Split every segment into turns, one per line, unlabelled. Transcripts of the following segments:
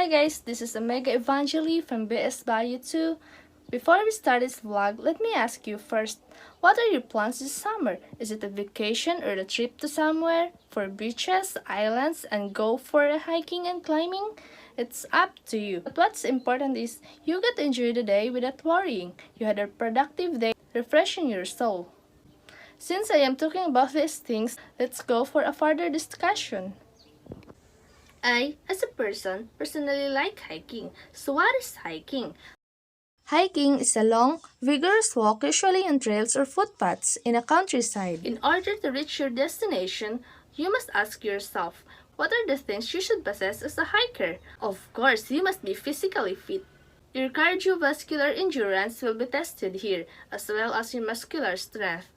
Hi guys, this is Omega Evangeli from BS Bayou 2. Before we start this vlog, let me ask you first, what are your plans this summer? Is it a vacation or a trip to somewhere? For beaches, islands, and go for a hiking and climbing? It's up to you. But what's important is you get to enjoy the day without worrying. You had a productive day, refreshing your soul. Since I am talking about these things, let's go for a further discussion. I, as a person, personally like hiking. So what is hiking? Hiking is a long, vigorous walk usually on trails or footpaths in a countryside. In order to reach your destination, you must ask yourself, what are the things you should possess as a hiker? Of course, you must be physically fit. Your cardiovascular endurance will be tested here, as well as your muscular strength.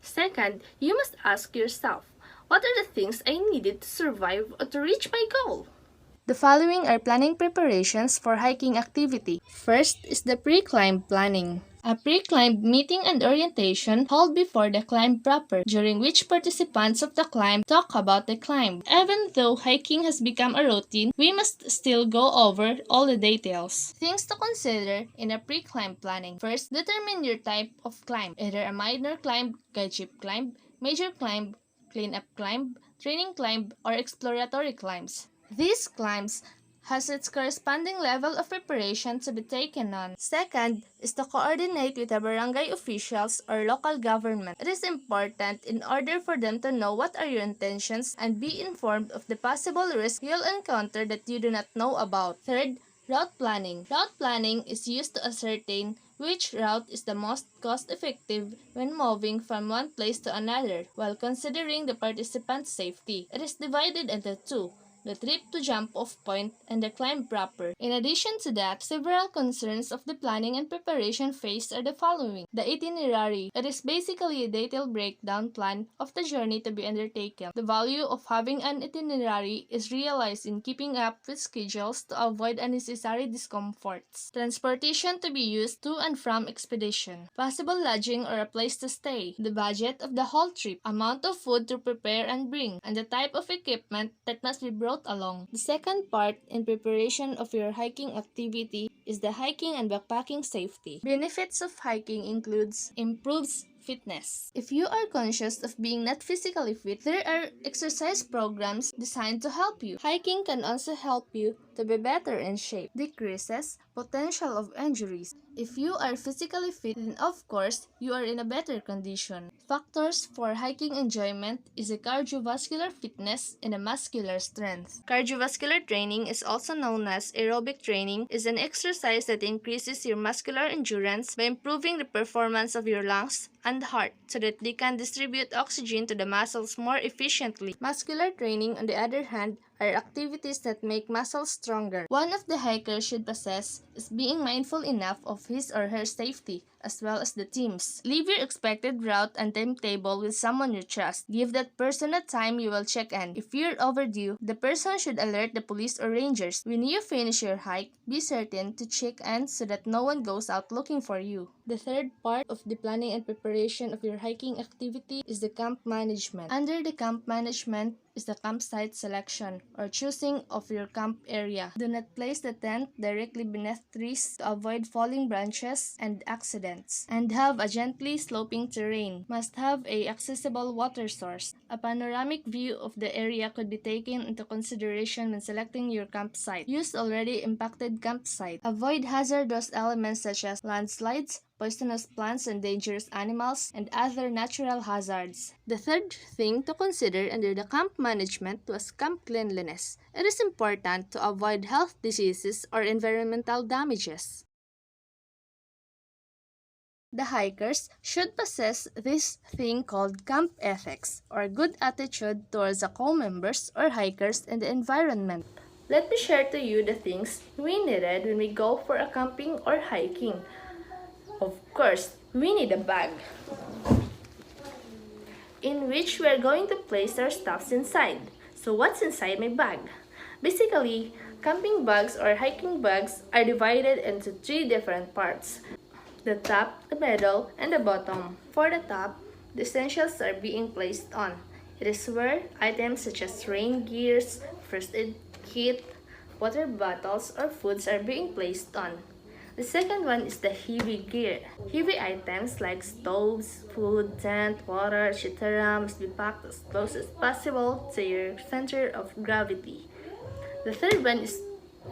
Second, you must ask yourself, what are the things I needed to survive or to reach my goal? The following are planning preparations for hiking activity. First is the pre-climb planning. A pre-climb meeting and orientation held before the climb proper, during which participants of the climb talk about the climb. Even though hiking has become a routine, we must still go over all the details. Things to consider in a pre-climb planning. First, determine your type of climb, either a minor climb, guideship climb, major climb, clean-up climb, training climb, or exploratory climbs. These climbs has its corresponding level of preparation to be taken on. Second is to coordinate with the barangay officials or local government. It is important in order for them to know what are your intentions and be informed of the possible risks you'll encounter that you do not know about. Third, route planning. Route planning is used to ascertain which route is the most cost-effective when moving from one place to another while considering the participants' safety. It is divided into two: the trip to jump-off point, and the climb proper. In addition to that, several concerns of the planning and preparation phase are the following. The itinerary. It is basically a detailed breakdown plan of the journey to be undertaken. The value of having an itinerary is realized in keeping up with schedules to avoid unnecessary discomforts. Transportation to be used to and from expedition. Possible lodging or a place to stay. The budget of the whole trip. Amount of food to prepare and bring. And the type of equipment that must be brought along. The second part in preparation of your hiking activity is the hiking and backpacking safety. Benefits of hiking includes improves fitness. If you are conscious of being not physically fit, there are exercise programs designed to help you. Hiking can also help you to be better in shape, decreases potential of injuries. If you are physically fit, then of course, you are in a better condition. Factors for hiking enjoyment is a cardiovascular fitness and a muscular strength. Cardiovascular training is also known as aerobic training, is an exercise that increases your muscular endurance by improving the performance of your lungs and heart so that they can distribute oxygen to the muscles more efficiently. Muscular training, on the other hand, are activities that make muscles stronger. One of the hikers should possess is being mindful enough of his or her safety, as well as the team's. Leave your expected route and timetable with someone you trust. Give that person a time you will check in. If you're overdue, the person should alert the police or rangers. When you finish your hike, be certain to check in so that no one goes out looking for you. The third part of the planning and preparation of your hiking activity is the camp management. Under the camp management is the campsite selection or choosing of your camp area. Do not place the tent directly beneath trees to avoid falling branches and accidents. And have a gently sloping terrain. Must have a accessible water source. A panoramic view of the area could be taken into consideration when selecting your campsite. Use already impacted campsite. Avoid hazardous elements such as landslides, poisonous plants and dangerous animals, and other natural hazards. The third thing to consider under the camp management was camp cleanliness. It is important to avoid health diseases or environmental damages. The hikers should possess this thing called camp ethics, or good attitude towards the co-members or hikers and the environment. Let me share to you the things we needed when we go for a camping or hiking. Of course, we need a bag in which we are going to place our stuffs inside. So what's inside my bag? Basically, camping bags or hiking bags are divided into three different parts: the top, the middle, and the bottom. For the top, the essentials are being placed on. It is where items such as rain gears, first aid kit, water bottles or foods are being placed on. The second one is the heavy gear. Heavy items like stoves, food, tent, water, etc. must be packed as close as possible to your center of gravity. The third one is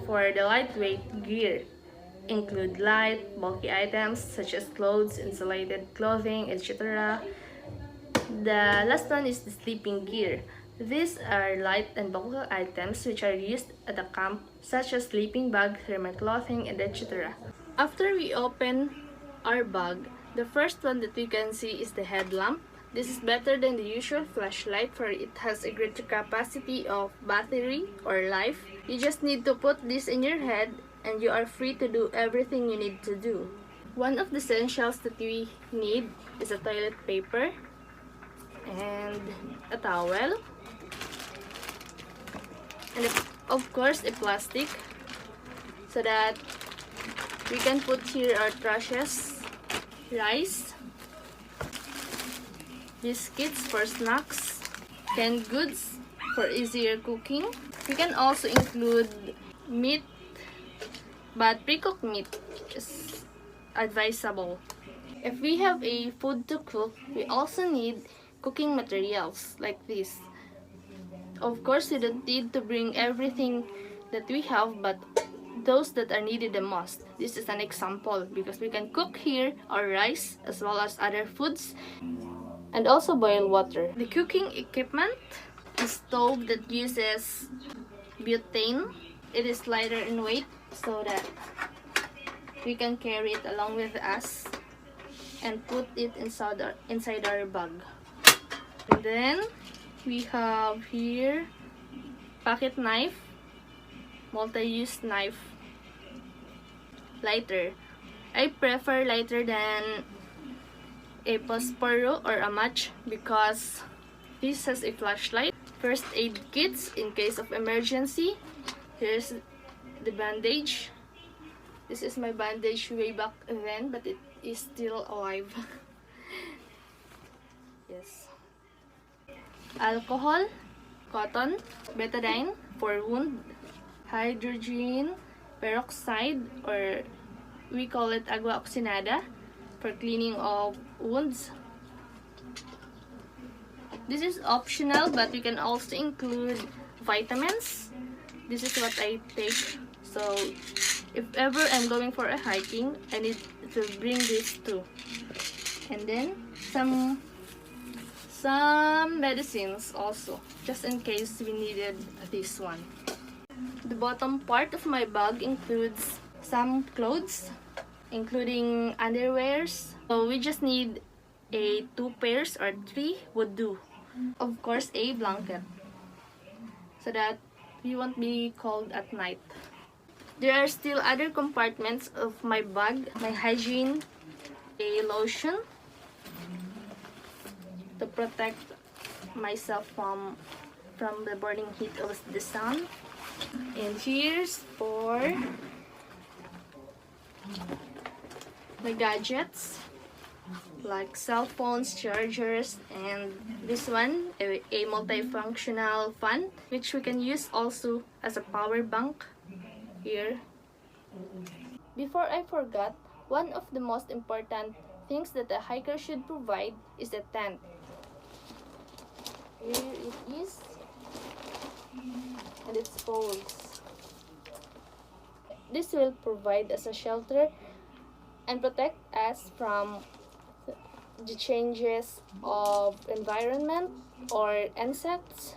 for the lightweight gear. Include light, bulky items such as clothes, insulated clothing, etc. The last one is the sleeping gear. These are light and bulky items which are used at a camp, such as sleeping bag, thermal clothing, and etc. After we open our bag, the first one that we can see is the headlamp. This is better than the usual flashlight for it has a greater capacity of battery or life. You just need to put this in your head and you are free to do everything you need to do. One of the essentials that we need is a toilet paper and a towel and of course a plastic so that we can put here our trashes, rice, biscuits for snacks, canned goods for easier cooking. We can also include meat, but pre-cooked meat is advisable. If we have a food to cook, we also need cooking materials like this. Of course, you don't need to bring everything that we have, but those that are needed the most. This is an example because we can cook here our rice as well as other foods and also boil water. The cooking equipment, a stove that uses butane. It is lighter in weight so that we can carry it along with us and put it inside our bag. And then we have here pocket knife, multi-use knife, lighter. I prefer lighter than a posporo or a match because this has a flashlight. First aid kits in case of emergency. Here's the bandage. This is my bandage way back then, but it is still alive. Yes. Alcohol, cotton, betadine for wound, hydrogen peroxide or we call it agua oxinada for cleaning of wounds. This is optional, but we can also include vitamins. This is what I take. So if ever I'm going for a hiking, I need to bring this too. And then some medicines also, just in case we needed this one. The bottom part of my bag includes some clothes, including underwears. So we just need a 2 pairs or 3 would do. Of course, a blanket so that we won't be cold at night. There are still other compartments of my bag. My hygiene, a lotion to protect myself from the burning heat of the sun. And here's for my gadgets like cell phones, chargers, and this one, a multifunctional fan which we can use also as a power bank here. Before I forgot, one of the most important things that a hiker should provide is a tent. Here it is, and it folds. This will provide us a shelter and protect us from the changes of environment or insects.